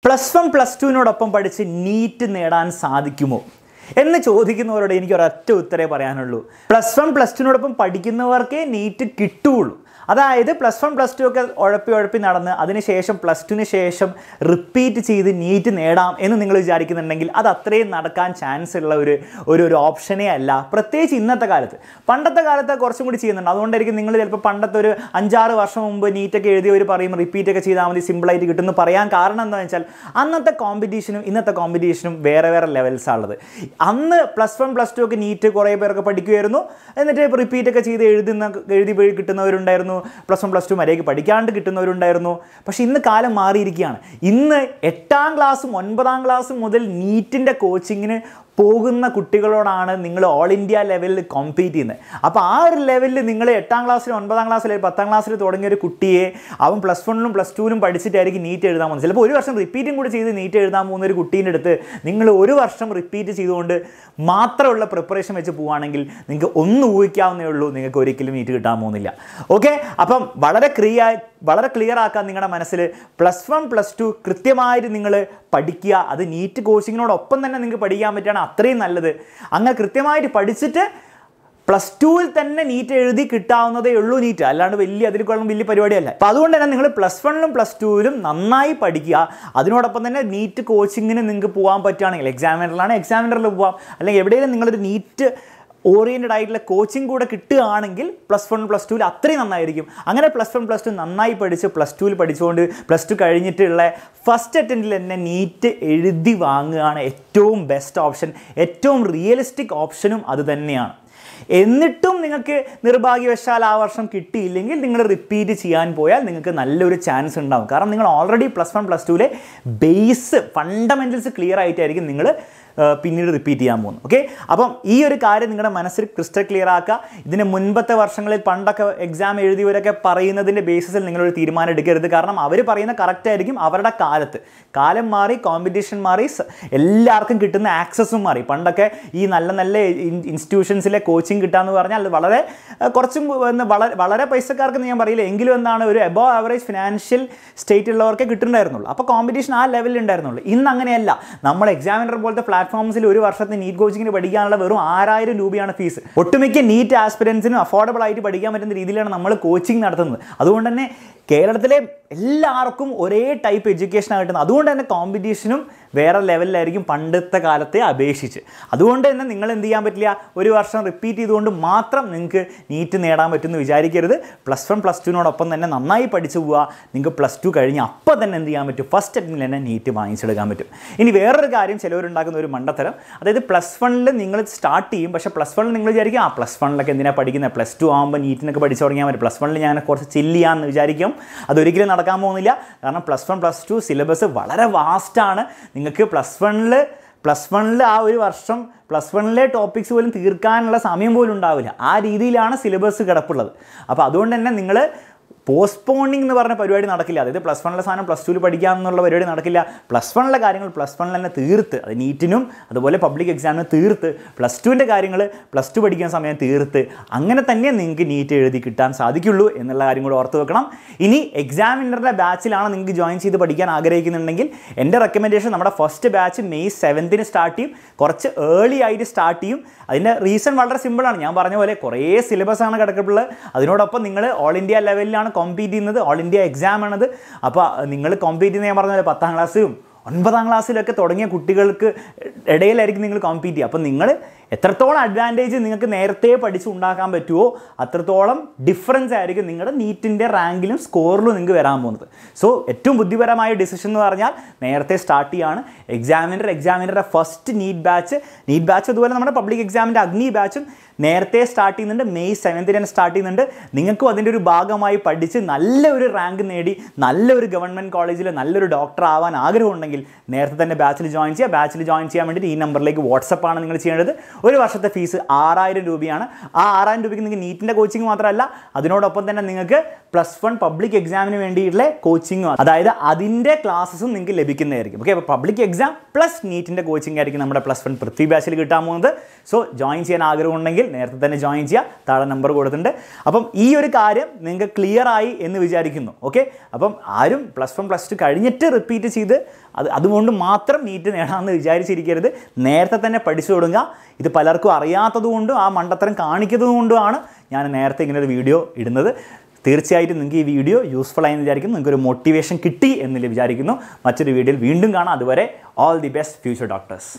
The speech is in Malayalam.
+1 +2നോടൊപ്പം പഠിച്ച് നീറ്റ് നേടാൻ സാധിക്കുമോ എന്ന് ചോദിക്കുന്നവരോട് എനിക്ക് ഒരൊറ്റ ഉത്തരേ പറയാനുള്ളൂ. +1 +2നോടൊപ്പം പഠിക്കുന്നവർക്കേ നീറ്റ് കിട്ടുള്ളൂ. അതായത് +1 +2 ഒക്കെ ഉഴപ്പി നടന്ന് അതിനുശേഷം +2ന് ശേഷം റിപ്പീറ്റ് ചെയ്ത് നീറ്റ് നേടാം എന്ന് നിങ്ങൾ വിചാരിക്കുന്നുണ്ടെങ്കിൽ അത് അത്രയും നടക്കാൻ ചാൻസ് ഉള്ള ഒരു ഓപ്ഷനേ അല്ല. പ്രത്യേകിച്ച് ഇന്നത്തെ കാലത്ത്. പണ്ടത്തെ കാലത്ത് കുറച്ചും കൂടി ചെയ്യുന്നുണ്ട്. അതുകൊണ്ടായിരിക്കും നിങ്ങൾ ചിലപ്പോൾ പണ്ടത്തെ ഒരു 5-6 വർഷം മുമ്പ് നീറ്റൊക്കെ എഴുതിയവർ പറയും റിപ്പീറ്റ് ഒക്കെ ചെയ്താൽ മതി, സിമ്പിളായിട്ട് കിട്ടുമെന്ന് പറയാൻ കാരണം എന്താണെന്ന് വെച്ചാൽ അന്നത്തെ കോമ്പറ്റീഷനും ഇന്നത്തെ കോമ്പറ്റീഷനും വേറെ വേറെ ലെവൽസാണ് ഉള്ളത്. അന്ന് +1 +2 ഒക്കെ നീറ്റ് കുറേ പേരൊക്കെ പഠിക്കുമായിരുന്നു. എന്നിട്ട് റിപ്പീറ്റ് ഒക്കെ ചെയ്ത് എഴുതി കിട്ടുന്നവരുണ്ടായിരുന്നു. +1 +2 മര്യാദയ്ക്ക് പഠിക്കാണ്ട് കിട്ടുന്നവരുണ്ടായിരുന്നു. പക്ഷേ ഇന്ന് കാലം മാറിയിരിക്കുകയാണ്. ഇന്ന് 8ാം ക്ലാസ്സും 9ാം ക്ലാസ്സും മുതൽ നീറ്റിൻ്റെ കോച്ചിങ്ങിന് പോകുന്ന കുട്ടികളോടാണ് നിങ്ങൾ ഓൾ ഇന്ത്യ ലെവലിൽ കോമ്പീറ്റ് ചെയ്യുന്നത്. അപ്പോൾ ആ ഒരു ലെവലിൽ നിങ്ങൾ 8ാം ക്ലാസ്സിലും 9ാം ക്ലാസ്സിലും 10ാം ക്ലാസ്സിൽ തുടങ്ങിയ ഒരു കുട്ടിയെ അവൻ +1ലും +2ലും പഠിച്ചിട്ടായിരിക്കും നീറ്റ് എഴുതാൻ പോകുന്നത്. ചിലപ്പോൾ ഒരു വർഷം റിപ്പീറ്റും കൂടി ചെയ്ത് നീറ്റ് എഴുതാൻ പോകുന്ന ഒരു കുട്ടീൻ്റെ അടുത്ത് നിങ്ങൾ ഒരു വർഷം റിപ്പീറ്റ് ചെയ്തുകൊണ്ട് മാത്രമുള്ള പ്രിപ്പറേഷൻ വെച്ച് പോവുകയാണെങ്കിൽ നിങ്ങൾക്ക് ഒന്ന് ഊഹിക്കാവുന്നേ ഉള്ളൂ, നിങ്ങൾക്ക് ഒരിക്കലും നീറ്റ് കിട്ടാൻ പോകുന്നില്ല. ഓക്കെ, അപ്പം വളരെ ക്ലിയർ ആക്കാൻ നിങ്ങളുടെ മനസ്സിൽ +1 +2 കൃത്യമായിട്ട് നിങ്ങൾ പഠിക്കുക. അത് നീറ്റ് കോച്ചിങ്ങിനോടൊപ്പം തന്നെ നിങ്ങൾക്ക് പഠിക്കാൻ പറ്റുകയാണ് അത്രയും നല്ലത്. അങ്ങനെ കൃത്യമായിട്ട് പഠിച്ചിട്ട് +2ൽ തന്നെ നീറ്റ് എഴുതി കിട്ടാവുന്നതേ ഉള്ളൂ നീറ്റ്, അല്ലാണ്ട് അതിലേക്കുള്ള പരിപാടിയല്ല. അപ്പോൾ അതുകൊണ്ട് തന്നെ നിങ്ങൾ +1ലും +2ലും നന്നായി പഠിക്കുക. അതിനോടൊപ്പം തന്നെ നീറ്റ് കോച്ചിങ്ങിന് നിങ്ങൾക്ക് പോകാൻ പറ്റുകയാണെങ്കിൽ എക്സാമിനറിൽ പോകാം, അല്ലെങ്കിൽ എവിടെയെങ്കിലും നിങ്ങളൊരു നീറ്റ് ഓറിയൻറ്റഡ് ആയിട്ടുള്ള കോച്ചിങ് കൂടെ കിട്ടുകയാണെങ്കിൽ +1 +2ൽ അത്രയും നന്നായിരിക്കും. അങ്ങനെ +1 +2 നന്നായി പഠിച്ച് +2ൽ പഠിച്ചുകൊണ്ട് +2 കഴിഞ്ഞിട്ടുള്ള ഫസ്റ്റ് അറ്റംപ്റ്റിൽ തന്നെ നീറ്റ് എഴുതി വാങ്ങുകയാണ് ഏറ്റവും ബെസ്റ്റ് ഓപ്ഷൻ. ഏറ്റവും റിയലിസ്റ്റിക് ഓപ്ഷനും അത് തന്നെയാണ്. എന്നിട്ടും നിങ്ങൾക്ക് നിർഭാഗ്യവശാൽ ആ വർഷം കിട്ടിയില്ലെങ്കിൽ നിങ്ങൾ റിപ്പീറ്റ് ചെയ്യാൻ പോയാൽ നിങ്ങൾക്ക് നല്ലൊരു ചാൻസ് ഉണ്ടാകും. കാരണം നിങ്ങൾ ഓൾറെഡി +1 +2ലെ ബേസ് ഫണ്ടമെൻറ്റൽസ് ക്ലിയർ ആയിട്ടായിരിക്കും നിങ്ങൾ പിന്നീട് റിപ്പീറ്റ് ചെയ്യാൻ പോകുന്നു. ഓക്കെ, അപ്പം ഈ ഒരു കാര്യം നിങ്ങളുടെ മനസ്സിൽ ക്രിസ്റ്റൽ ക്ലിയർ ആക്കുക. ഇതിന് മുൻപത്തെ വർഷങ്ങളിൽ പണ്ടൊക്കെ എക്സാം എഴുതിയവരൊക്കെ പറയുന്നതിൻ്റെ ബേസിസിൽ നിങ്ങളൊരു തീരുമാനം എടുക്കരുത്. കാരണം അവർ പറയുന്ന കറക്റ്റ് ആയിരിക്കും അവരുടെ കാലം മാറി, കോമ്പറ്റീഷൻ മാറി, എല്ലാവർക്കും കിട്ടുന്ന ആക്സസും മാറി. പണ്ടൊക്കെ ഈ നല്ല ഇൻസ്റ്റിറ്റ്യൂഷൻസിലെ കോച്ചിങ് കിട്ടാമെന്ന് പറഞ്ഞാൽ അത് വളരെ പൈസക്കാർക്ക് ഞാൻ പറയില്ല, എങ്കിലും എന്താണ് ഒരു എബോവ് ആവറേജ് ഫിനാൻഷ്യൽ സ്റ്റേറ്റ് ഉള്ളവർക്കേ കിട്ടുന്നുണ്ടായിരുന്നുള്ളൂ. അപ്പോൾ കോമ്പറ്റീഷൻ ആ ലെവലിൽ ഉണ്ടായിരുന്നുള്ളൂ. ഇന്ന് അങ്ങനെയല്ല. നമ്മൾ എക്സാമിനർ പോലത്തെ പ്ലാറ്റ്ഫോംസിൽ ഒരു വർഷത്തെ നീറ്റ് കോച്ചിങ്ങിന് പഠിക്കാനുള്ള വെറും 6000 രൂപയാണ് ഫീസ്. ഒട്ടുമിക്ക നീറ്റ് ആസ്പിരൻസിനും അഫോർഡബിൾ ആയിട്ട് പഠിക്കാൻ പറ്റുന്ന രീതിയിലാണ് നമ്മൾ കോച്ചിങ് നടത്തുന്നത്. അതുകൊണ്ട് തന്നെ കേരളത്തിലെ എല്ലാവർക്കും ഒരേ ടൈപ്പ് എഡ്യൂക്കേഷനാണ് കിട്ടുന്നത്. അതുകൊണ്ട് തന്നെ കോമ്പറ്റീഷനും വേറെ ലെവലിലായിരിക്കും പണ്ടത്തെ കാലത്തെ അപേക്ഷിച്ച്. അതുകൊണ്ട് തന്നെ നിങ്ങൾ എന്ത് ചെയ്യാൻ പറ്റില്ല, ഒരു വർഷം റിപ്പീറ്റ് ചെയ്തുകൊണ്ട് മാത്രം നിങ്ങൾക്ക് നീറ്റ് നേടാൻ പറ്റുമെന്ന് വിചാരിക്കരുത്. +1 +2നോടൊപ്പം തന്നെ നന്നായി പഠിച്ചു പോവുക. നിങ്ങൾക്ക് +2 കഴിഞ്ഞ് അപ്പോൾ തന്നെ എന്ത് ചെയ്യാൻ പറ്റും, ഫസ്റ്റ് അറ്റംപ്റ്റിൽ തന്നെ നീറ്റ് വാങ്ങിച്ചെടുക്കാൻ പറ്റും. ഇനി വേറൊരു കാര്യം ചിലവരുണ്ടാക്കുന്ന ഒരു മണ്ടത്തരം, അതായത് +1ൽ നിങ്ങൾ സ്റ്റാർട്ട് ചെയ്യും. പക്ഷേ +1ൽ നിങ്ങൾ വിചാരിക്കും +1ലൊക്കെ എന്തിനാണ് പഠിക്കുന്നത്, +2 ആകുമ്പോൾ നീറ്റിനൊക്കെ പഠിച്ചു തുടങ്ങിയാൽ മതി, +1ൽ ഞാൻ കുറച്ച് ചില്ല് ചെയ്യാമെന്ന് വിചാരിക്കും. അതൊരിക്കലും നടക്കാൻ പോകുന്നില്ല. കാരണം +1 +2 സിലബസ് വളരെ വാസ്റ്റാണ്. നിങ്ങൾക്ക് +1ൽ ആ ഒരു വർഷം +1ലെ ടോപ്പിക്സ് പോലും തീർക്കാനുള്ള സമയം പോലും ഉണ്ടാവില്ല. ആ രീതിയിലാണ് സിലബസ് കിടപ്പുള്ളത്. അപ്പോൾ അതുകൊണ്ട് തന്നെ നിങ്ങൾ പോസ്റ്റ്പോണിംഗ് എന്ന് പറഞ്ഞ പരിപാടി നടക്കില്ല. അതായത് +1ലെ സാധനം +2ൽ പഠിക്കാമെന്നുള്ള പരിപാടി നടക്കില്ല. +1ലെ കാര്യങ്ങൾ +1ൽ തന്നെ തീർത്ത്, അത് നീറ്റിനും അതുപോലെ പബ്ലിക് എക്സാമിനും തീർത്ത്, +2ൻ്റെ കാര്യങ്ങൾ +2 പഠിക്കുന്ന സമയം തീർത്ത്, അങ്ങനെ തന്നെ നിങ്ങൾക്ക് നീറ്റ് എഴുതി കിട്ടാൻ സാധിക്കുള്ളൂ എന്നുള്ള കാര്യം കൂടെ ഓർത്ത് വെക്കണം. ഇനി എക്സാമിനറുടെ ബാച്ചിലാണ് നിങ്ങൾക്ക് ജോയിൻ ചെയ്ത് പഠിക്കാൻ ആഗ്രഹിക്കുന്നുണ്ടെങ്കിൽ എൻ്റെ റെക്കമെൻഡേഷൻ നമ്മുടെ ഫസ്റ്റ് ബാച്ച് May 7ന് സ്റ്റാർട്ട് ചെയ്യും. കുറച്ച് ഏർലി ആയിട്ട് സ്റ്റാർട്ട് ചെയ്യും. അതിൻ്റെ റീസൺ വളരെ സിമ്പിളാണ്. ഞാൻ പറഞ്ഞ പോലെ കുറേ സിലബസാണ് കിടക്കപ്പെടുള്ളത്. അതിനോടൊപ്പം നിങ്ങൾ ഓൾ ഇന്ത്യ ലെവലിലാണ് കോമ്പീറ്റ് ചെയ്യുന്നത്. ഓൾ ഇന്ത്യ എക്സാം ആണത്. അപ്പോൾ നിങ്ങൾ കോമ്പീറ്റ് ചെയ്യുന്ന ഞാൻ പറഞ്ഞ പോലെ 10ാം ക്ലാസ്സിലും 9ാം ക്ലാസ്സിലൊക്കെ തുടങ്ങിയ കുട്ടികൾക്ക് ഇടയിലായിരിക്കും നിങ്ങൾ കോമ്പീറ്റ് ചെയ്യുക. അപ്പോൾ നിങ്ങൾ എത്രത്തോളം അഡ്വാൻറ്റേജ് നിങ്ങൾക്ക് നേരത്തെ പഠിച്ച് ഉണ്ടാക്കാൻ പറ്റുമോ അത്രത്തോളം ഡിഫറൻസ് ആയിരിക്കും നിങ്ങളുടെ നീറ്റിൻ്റെ റാങ്കിലും സ്കോറിലും നിങ്ങൾക്ക് വരാൻ പോകുന്നത്. സോ ഏറ്റവും ബുദ്ധിപരമായ ഡിസിഷൻ എന്ന് പറഞ്ഞാൽ നേരത്തെ സ്റ്റാർട്ട് ചെയ്യുകയാണ്. എക്സാമിനറുടെ ഫസ്റ്റ് നീറ്റ് ബാച്ച് അതുപോലെ നമ്മുടെ പബ്ലിക് എക്സാമിൻ്റെ അഗ്നി ബാച്ചും നേരത്തെ സ്റ്റാർട്ട് ചെയ്യുന്നുണ്ട്. May 7ന് തന്നെ സ്റ്റാർട്ട് ചെയ്യുന്നുണ്ട്. നിങ്ങൾക്കും അതിൻ്റെ ഒരു ഭാഗമായി പഠിച്ച് നല്ലൊരു റാങ്ക് നേടി നല്ലൊരു ഗവൺമെൻറ് കോളേജിൽ നല്ലൊരു ഡോക്ടർ ആവാൻ ആഗ്രഹമുണ്ടെങ്കിൽ നേരത്തെ തന്നെ ബാച്ചിൽ ജോയിൻ ചെയ്യുക. ബാച്ചിൽ ജോയിൻ ചെയ്യാൻ വേണ്ടിയിട്ട് ഈ നമ്പറിലേക്ക് വാട്സപ്പാണ് നിങ്ങൾ ചെയ്യേണ്ടത്. ഒരു വർഷത്തെ ഫീസ് 6000 രൂപയാണ്. ആ 6000 രൂപയ്ക്ക് നിങ്ങൾക്ക് നീറ്റിൻ്റെ കോച്ചിങ് മാത്രമല്ല, അതിനോടൊപ്പം തന്നെ നിങ്ങൾക്ക് +1 പബ്ലിക് എക്സാമിന് വേണ്ടിയിട്ടുള്ള കോച്ചിങ്ങും, അതായത് അതിൻ്റെ ക്ലാസ്സസും നിങ്ങൾക്ക് ലഭിക്കുന്നതായിരിക്കും. ഓക്കെ, അപ്പോൾ പബ്ലിക് എക്സാം പ്ലസ് നീറ്റിൻ്റെ കോച്ചിങ് ആയിരിക്കും നമ്മുടെ +1 പൃഥ്വി ബാച്ചിൽ കിട്ടാൻ പോകുന്നത്. സോ ജോയിൻ ചെയ്യാൻ ആഗ്രഹമുണ്ടെങ്കിൽ നേരത്തെ തന്നെ ജോയിൻ ചെയ്യുക. താഴെ നമ്പർ കൊടുത്തിട്ടുണ്ട്. അപ്പം ഈ ഒരു കാര്യം നിങ്ങൾക്ക് ക്ലിയർ ആയി എന്ന് വിചാരിക്കുന്നു. ഓക്കെ, അപ്പം ആരും +1 +2 കഴിഞ്ഞിട്ട് റിപ്പീറ്റ് ചെയ്ത് അതുകൊണ്ട് മാത്രം നീറ്റ് നേടാമെന്ന് വിചാരിച്ചിരിക്കരുത്. നേരത്തെ തന്നെ പഠിച്ചു തുടങ്ങുക. ഇത് പലർക്കും അറിയാത്തതുകൊണ്ടും ആ മണ്ടത്തരം കാണിക്കുന്നതുകൊണ്ടുമാണ് ഞാൻ നേരത്തെ ഇങ്ങനൊരു വീഡിയോ ഇടുന്നത്. തീർച്ചയായിട്ടും നിങ്ങൾക്ക് ഈ വീഡിയോ യൂസ്ഫുൾ ആയെന്ന് വിചാരിക്കുന്നു. നിങ്ങൾക്കൊരു മോട്ടിവേഷൻ കിട്ടി എന്ന് വിചാരിക്കുന്നു. മറ്റൊരു വീഡിയോയിൽ വീണ്ടും കാണാം. അതുവരെ all the best future doctors.